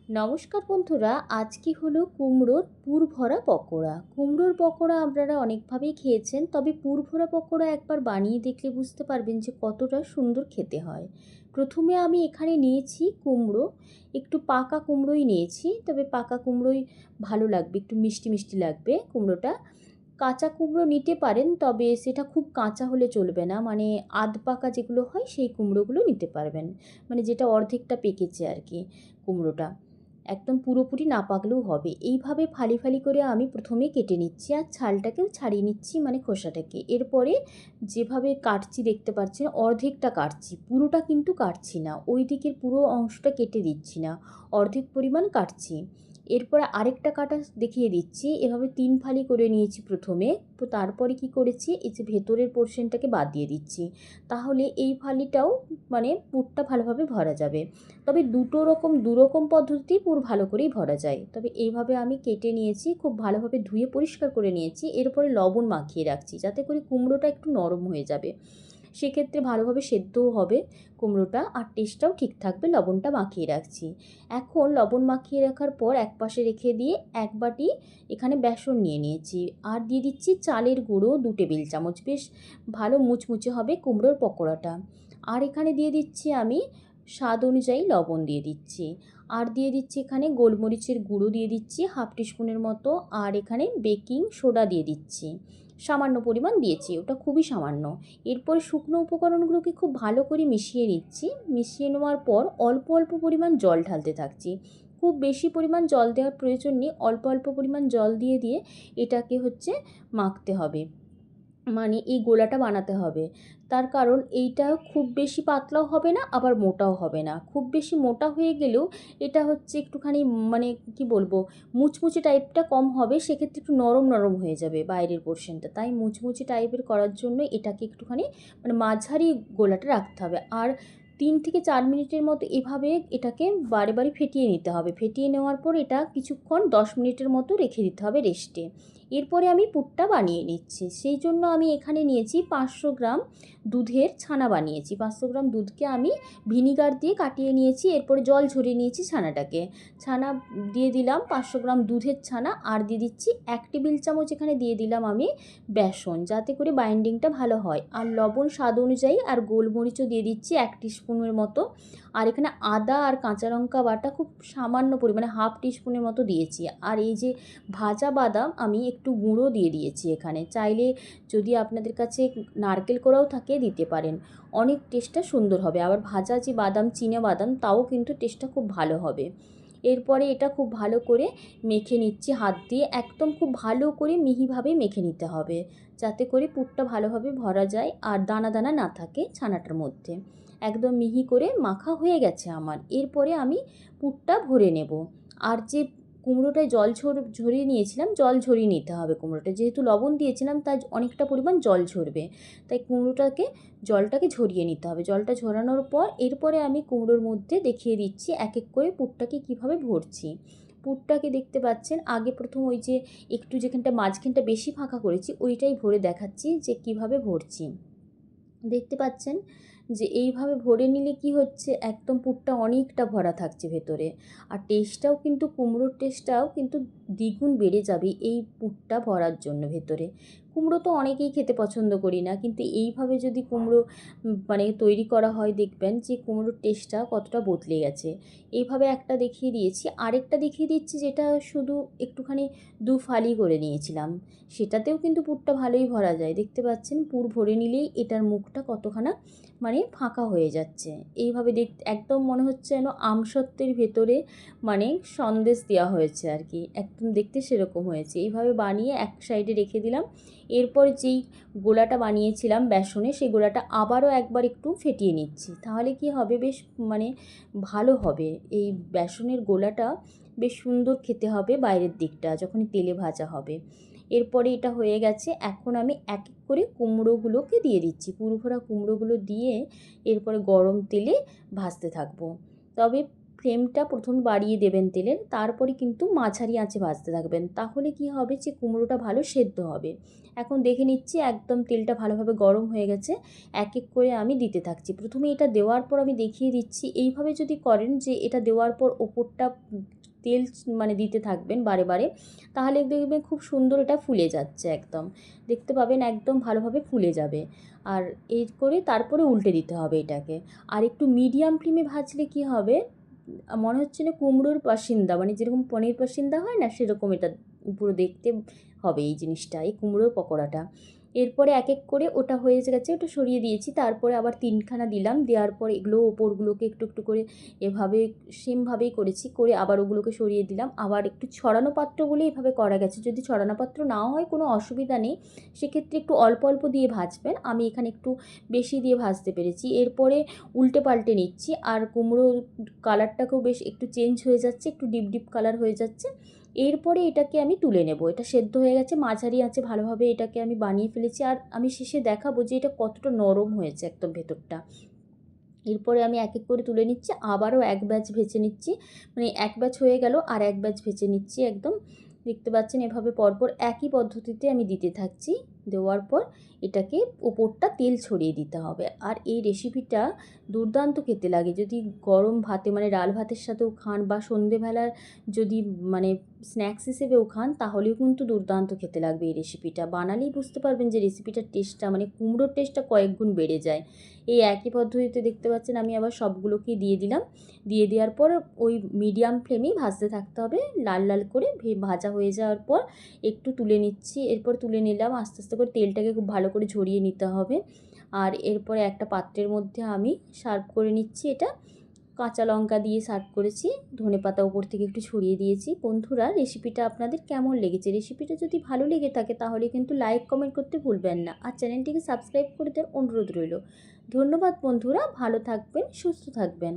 নমস্কার বন্ধুরা, আজকে হলো কুমড়োর পুর ভরা পকোড়া। কুমড়োর পকোড়া আপনারা অনেকভাবেই খেয়েছেন, তবে পুর ভরা পকোড়া একবার বানিয়ে দেখলে বুঝতে পারবেন যে কতটা সুন্দর খেতে হয়। প্রথমে আমি এখানে নিয়েছি কুমড়ো, একটু পাকা কুমড়োই নিয়েছি, তবে পাকা কুমড়োই ভালো লাগবে, একটু মিষ্টি মিষ্টি লাগবে কুমড়োটা। কাঁচা কুমড়ো নিতে পারেন, তবে সেটা খুব কাঁচা হলে চলবে না, মানে আধ পাকা যেগুলো হয় সেই কুমড়োগুলো নিতে পারবেন, মানে যেটা অর্ধেকটা পেকেছে আর কি কুমড়োটা, একদম পুরোপুরি না পাকলেও হবে। এইভাবে ফালি ফালি করে আমি প্রথমে কেটে নিচ্ছি আর ছালটাকেও ছাড়িয়ে নিচ্ছি, মানে খোসাটাকে। এরপরে যেভাবে কাটছি দেখতে পাচ্ছেন, অর্ধেকটা কাটছি, পুরোটা কিন্তু কাটছি না, ওই দিকের পুরো অংশটা কেটে দিচ্ছি না, অর্ধেক পরিমাণ কাটছি। এরপরে আরেকটা কাটা দেখিয়ে দিচ্ছি। এভাবে 3 ফালি করে নিয়েছি প্রথমে, তো তারপরে কি করেছি, এই যে ভেতরের পোর্শনটাকে বাদ দিয়ে দিচ্ছি, তাহলে এই ফালিটাও মানে পুরটা ভালোভাবে ভরা যাবে। তবে দু রকম পদ্ধতিতেই পুর ভালো করেই ভরা যায়। তবে এইভাবে আমি কেটে নিয়েছি, খুব ভালোভাবে ধুয়ে পরিষ্কার করে নিয়েছি। এরপরে লবণ মাখিয়ে রাখছি, যাতে করে কুমড়োটা একটু নরম হয়ে যাবে, সেক্ষেত্রে ভালোভাবে সেদ্ধও হবে কুমড়োটা, আর টেস্টটাও ঠিক থাকবে। লবণটা মাখিয়ে রাখছি। এখন লবণ মাখিয়ে রাখার পর এক পাশে রেখে দিয়ে এক বাটি এখানে বেসন নিয়ে নিয়েছি, আর দিয়ে দিচ্ছি চালের গুঁড়ো 2 টেবিল চামচ, বেশ ভালো মুচমুচে হবে কুমড়োর পকোড়াটা। আর এখানে দিয়ে দিচ্ছি আমি স্বাদ অনুযায়ী লবণ দিয়ে দিচ্ছি, আর দিয়ে দিচ্ছি এখানে গোলমরিচের গুঁড়ো দিয়ে দিচ্ছি হাফ টিস্পুনের মতো, আর এখানে বেকিং সোডা দিয়ে দিচ্ছি, সামান্য পরিমাণ দিয়েছি, ওটা খুবই সামান্য। এরপরে শুকনো উপকরণগুলোকে খুব ভালো করে মিশিয়ে নিচ্ছি। মিশিয়ে নেওয়ার পর অল্প অল্প পরিমাণ জল ঢালতে থাকছি, খুব বেশি পরিমাণ জল দেওয়ার প্রয়োজন নেই, অল্প অল্প পরিমাণ জল দিয়ে দিয়ে এটাকে মাখতে হবে, মানে এই গোলাটা বানাতে হবে। তার কারণ এইটা খুব বেশি পাতলাও হবে না, আবার মোটাও হবে না। খুব বেশি মোটা হয়ে গেলেও এটা একটুখানি, মানে কি বলবো, মুচমুচে টাইপটা কম হবে, সেক্ষেত্রে একটু নরম নরম হয়ে যাবে বাইরের পোর্শনটা। তাই মুচমুচে টাইপের করার জন্য এটাকে একটুখানি মানে মাঝারি গোলাটা রাখতে হবে। আর 3 থেকে 4 মিনিটের মতো এভাবে এটাকে বারে বারে ফেটিয়ে নিতে হবে। ফেটিয়ে নেওয়ার পর এটা কিছুক্ষণ 10 মিনিটের মতো রেখে দিতে হবে রেস্টে। এরপরে আমি পুরটা বানিয়ে নিচ্ছি। সেই জন্য আমি এখানে নিয়েছি 500 গ্রাম দুধের ছানা বানিয়েছি। 500 গ্রাম দুধকে আমি ভিনিগার দিয়ে কাটিয়ে নিয়েছি, এরপরে জল ঝরিয়ে নিয়েছি ছানাটাকে। ছানা দিয়ে দিলাম 500 গ্রাম দুধের ছানা, আর দিয়ে দিচ্ছি 1 টেবিল চামচ এখানে দিয়ে দিলাম আমি বেসন, যাতে করে বাইন্ডিংটা ভালো হয়। আর লবণ স্বাদ অনুযায়ী, আর গোলমরিচও দিয়ে দিচ্ছি 1 টিস্পুনের মতো। আর এখানে আদা আর কাঁচা লঙ্কা বাটা খুব সামান্য পরিমাণে হাফ টিস্পুনের মতো দিয়েছি। আর এই যে ভাজা বাদাম আমি একটু গুঁড়ো দিয়ে দিয়েছি এখানে, চাইলে যদি আপনাদের কাছে নারকেল কোড়াও থাকে দিতে পারেন, অনেক টেস্টটা সুন্দর হবে। আবার ভাজা যে বাদাম, চিনে বাদাম, তাও কিন্তু টেস্টটা খুব ভালো হবে। এরপরে এটা খুব ভালো করে মেখে নিচ্ছি হাত দিয়ে, একদম খুব ভালো করে মিহিভাবে মেখে নিতে হবে, যাতে করে পুরটা ভালোভাবে ভরা যায় আর দানা দানা না থাকে ছানাটার মধ্যে। একদম মিহি করে মাখা হয়ে গেছে আমার। এরপরে আমি পুরটা ভরে নেব। আর যে কুমড়োটায় জল ঝরিয়ে নিয়েছিলাম, জল ঝরিয়ে নিতে হবে কুমড়োটা, যেহেতু লবণ দিয়েছিলাম তাই অনেকটা পরিমাণ জল ঝরবে, তাই জলটাকে ঝরিয়ে নিতে হবে। জলটা ঝরানোর পর এরপরে আমি কুমড়োর মধ্যে দেখিয়ে দিচ্ছি এক এক করে পুরটাকে কীভাবে ভরছি। পুরটাকে দেখতে পাচ্ছেন, আগে প্রথম ওই যে একটু যেখানটা মাঝখানটা বেশি ফাঁকা করেছি ওইটাই ভরে দেখাচ্ছি যে কিভাবে ভরছি। দেখতে পাচ্ছেন যে এইভাবে ভরে নিলে কি হচ্ছে, একদম পুরটা অনেকটা ভরা থাকছে ভেতরে, আর টেস্টটাও কিন্তু কুমড়োর টেস্টটাও কিন্তু দ্বিগুণ বেড়ে যাবে এই পুরটা ভরার জন্য ভেতরে। কুমড়ো তো অনেকেই খেতে পছন্দ করি না, কিন্তু এইভাবে যদি কুমড়ো মানে তৈরি করা হয়, দেখবেন যে কুমড়োর টেস্টটা কতটা বদলে গেছে। এইভাবে একটা দেখিয়ে দিয়েছি, আরেকটা দেখিয়ে দিচ্ছি যেটা শুধু একটুখানি 2 ফালি করে নিয়েছিলাম, সেটাতেও কিন্তু পুরটা ভালোই ভরা যায়। দেখতে পাচ্ছেন পুর ভরে নিলেই এটার মুখটা কতখানা মানে ফাঁকা হয়ে যাচ্ছে। এইভাবে একদম মনে হচ্ছে যেন আমসত্ত্বের ভেতরে মানে সন্দেশ দেওয়া হয়েছে আর কি, একদম দেখতে সেরকম হয়েছে। এইভাবে বানিয়ে এক সাইডে রেখে দিলাম। এরপর যেই গোলাটা বানিয়েছিলাম বেসনে, সেই গোলাটা আবারও একবার একটু ফেটিয়ে নিচ্ছি, তাহলে কি হবে, বেশ মানে ভালো হবে। এই বেসনের গোলাটা বেশ সুন্দর খেতে হবে বাইরের দিকটা যখনই তেলে ভাজা হবে। এরপরে এটা হয়ে গেছে। এখন আমি এক এক করে কুমড়োগুলোকে দিয়ে দিচ্ছি, পুরো ভরা কুমড়োগুলো দিয়ে এরপরে গরম তেলে ভাজতে থাকবো। তবে ফ্লেমটা প্রথমে বাড়িয়ে দেবেন তেলের, তারপরে কিন্তু মাঝারি আঁচে ভাজতে থাকবেন। তাহলে কি হবে যে কুমড়োটা ভালো সেদ্ধ হবে। এখন দেখে নিচ্ছি একদম তেলটা ভালোভাবে গরম হয়ে গেছে। এক এক করে আমি দিতে থাকছি। প্রথমে এটা দেওয়ার পর আমি দেখিয়ে দিচ্ছি, এইভাবে যদি করেন যে এটা দেওয়ার পর ওপরটা তেল মানে দিতে থাকবেন বারে বারে, তাহলে দেখবেন খুব সুন্দর এটা ফুলে যাচ্ছে একদম। দেখতে পাবেন একদম ভালোভাবে ফুলে যাবে। আর এই করে তারপরে উল্টে দিতে হবে এটাকে। আর একটু মিডিয়াম ফ্লেমে ভাজলে কি হবে, মনে হচ্ছে না কুমড়োর পাসিন্দা, মানে যেরকম পনির পাসিন্দা হয় না, সেরকম এটা পুরো দেখতে হবে এই জিনিসটা, এই কুমড়োর পকোড়াটা। এরপরে এক এক করে ওটা হয়ে গেছে, ওটা সরিয়ে দিয়েছি। তারপরে আবার 3খানা দিলাম, দেওয়ার পর এগুলো ওপরগুলোকে একটু একটু করে এভাবে সেমভাবেই করেছি, করে আবার ওগুলোকে সরিয়ে দিলাম। আবার একটু ছড়ানো পাত্র বলে এভাবে করা গেছে, যদি ছড়ানো পাত্র নাও হয় কোনো অসুবিধা নেই, সেক্ষেত্রে একটু অল্প অল্প দিয়ে ভাজবেন। আমি এখানে একটু বেশি দিয়ে ভাজতে পেরেছি। এরপরে উল্টে পাল্টে নিচ্ছি, আর কুমড়োর কালারটাকেও বেশ একটু চেঞ্জ হয়ে যাচ্ছে, একটু ডিপ ডিপ কালার হয়ে যাচ্ছে। এরপরে এটাকে আমি তুলে নেব। এটা সেদ্ধ হয়ে গেছে, মাঝারি আঁচে ভালোভাবে এটাকে আমি বানিয়ে ফেলেছি। আর আমি শেষে দেখাবো যে এটা কতটা নরম হয়েছে একদম ভেতরটা। এরপরে আমি এক এক করে তুলে নিচ্ছি, আবারও এক ব্যাচ ভেজে নিচ্ছি, মানে এক ব্যাচ হয়ে গেল আর এক ব্যাচ ভেজে নিচ্ছি একদম। দেখতে পাচ্ছেন এভাবে পরপর একই পদ্ধতিতে আমি দিতে থাকছি। দেওয়ার পর এটাকে ওপরটা তেল ছড়িয়ে দিতে হবে। আর এই রেসিপিটা দুর্দান্ত খেতে লাগে, যদি গরম ভাতে মানে ডাল ভাতের সাথেও খান, বা সন্ধেবেলার যদি মানে স্ন্যাক্স হিসেবেও খান, তাহলেও কিন্তু দুর্দান্ত খেতে লাগবে। এই রেসিপিটা বানালেই বুঝতে পারবেন যে রেসিপিটার টেস্টটা, মানে কুমড়োর টেস্টটা কয়েক গুণ বেড়ে যায়। এই একই পদ্ধতিতে দেখতে পাচ্ছেন আমি আবার সবগুলোকেই দিয়ে দিলাম। দিয়ে দেওয়ার পর ওই মিডিয়াম ফ্লেমেই ভাজতে থাকতে হবে, লাল লাল করে ভাজা হয়ে যাওয়ার পর একটু তুলে নিচ্ছি। এরপর তুলে নিলাম, আস্তে আস্তে করে তেলটাকে খুব ভালো করে ঝরিয়ে নিতে হবে। আর এরপরে একটা পাত্রের মধ্যে আমি সার্ভ করে নিচ্ছি এটা। কাঁচা লঙ্কা দিয়ে সার্ভ করেছি, ধনেপাতা ওপর থেকে একটু ছড়িয়ে দিয়েছি। বন্ধুরা, রেসিপিটা আপনাদের কেমন লেগেছে? রেসিপিটা যদি ভালো লেগে থাকে তাহলে কিন্তু লাইক কমেন্ট করতে ভুলবেন না, আর চ্যানেলটিকে সাবস্ক্রাইব করে দেওয়ার অনুরোধ রইল। ধন্যবাদ বন্ধুরা, ভালো থাকবেন, সুস্থ থাকবেন।